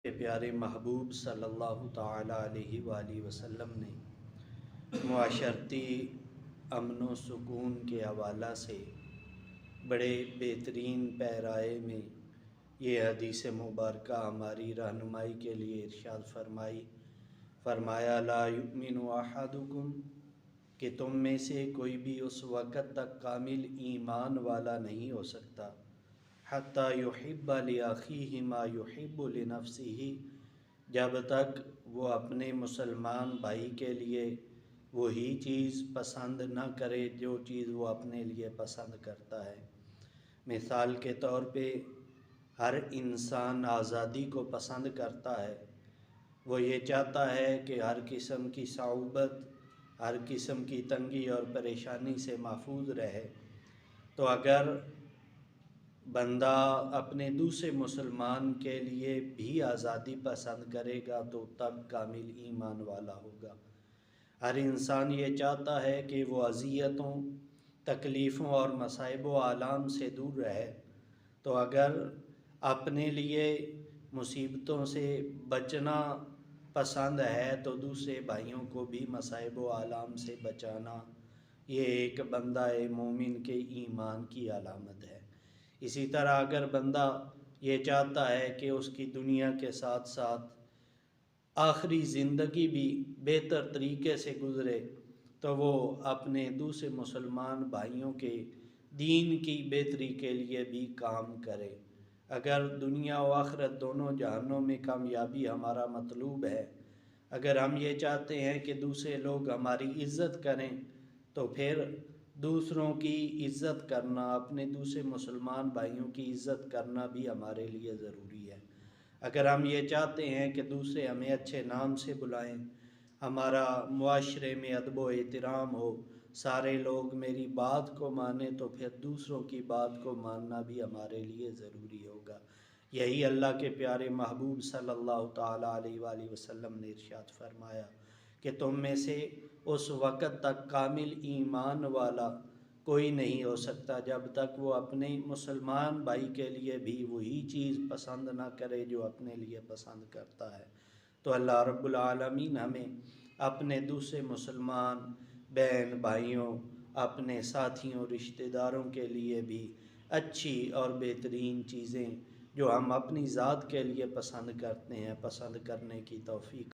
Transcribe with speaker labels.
Speaker 1: کہ پیارے محبوب صلی اللہ تعالیٰ علیہ وآلہ وسلم نے معاشرتی امن و سکون کے حوالہ سے بڑے بہترین پیرائے میں یہ حدیث مبارکہ ہماری رہنمائی کے لیے ارشاد فرمایا لا یؤمن احدکم کہ تم میں سے کوئی بھی اس وقت تک کامل ایمان والا نہیں ہو سکتا حتیٰ یحب لأخیہ ما یحب لنفسہ، جب تک وہ اپنے مسلمان بھائی کے لیے وہی چیز پسند نہ کرے جو چیز وہ اپنے لیے پسند کرتا ہے۔ مثال کے طور پہ ہر انسان آزادی کو پسند کرتا ہے، وہ یہ چاہتا ہے کہ ہر قسم کی صعوبت، ہر قسم کی تنگی اور پریشانی سے محفوظ رہے۔ تو اگر بندہ اپنے دوسرے مسلمان کے لیے بھی آزادی پسند کرے گا تو تب کامل ایمان والا ہوگا۔ ہر انسان یہ چاہتا ہے کہ وہ اذیتوں، تکلیفوں اور مصائب و آلام سے دور رہے، تو اگر اپنے لیے مصیبتوں سے بچنا پسند ہے تو دوسرے بھائیوں کو بھی مصائب و آلام سے بچانا، یہ ایک بندہ مومن کے ایمان کی علامت ہے۔ اسی طرح اگر بندہ یہ چاہتا ہے کہ اس کی دنیا کے ساتھ ساتھ آخری زندگی بھی بہتر طریقے سے گزرے تو وہ اپنے دوسرے مسلمان بھائیوں کے دین کی بہتری کے لیے بھی کام کرے۔ اگر دنیا و آخرت دونوں جہانوں میں کامیابی ہمارا مطلوب ہے، اگر ہم یہ چاہتے ہیں کہ دوسرے لوگ ہماری عزت کریں، تو پھر دوسروں کی عزت کرنا، اپنے دوسرے مسلمان بھائیوں کی عزت کرنا بھی ہمارے لیے ضروری ہے۔ اگر ہم یہ چاہتے ہیں کہ دوسرے ہمیں اچھے نام سے بلائیں، ہمارا معاشرے میں ادب و احترام ہو، سارے لوگ میری بات کو مانیں، تو پھر دوسروں کی بات کو ماننا بھی ہمارے لیے ضروری ہوگا۔ یہی اللہ کے پیارے محبوب صلی اللہ تعالیٰ علیہ وآلہ وسلم نے ارشاد فرمایا کہ تم میں سے اس وقت تک کامل ایمان والا کوئی نہیں ہو سکتا جب تک وہ اپنے مسلمان بھائی کے لیے بھی وہی چیز پسند نہ کرے جو اپنے لیے پسند کرتا ہے۔ تو اللہ رب العالمین ہمیں اپنے دوسرے مسلمان بہن بھائیوں، اپنے ساتھیوں، رشتہ داروں کے لیے بھی اچھی اور بہترین چیزیں جو ہم اپنی ذات کے لیے پسند کرتے ہیں، پسند کرنے کی توفیق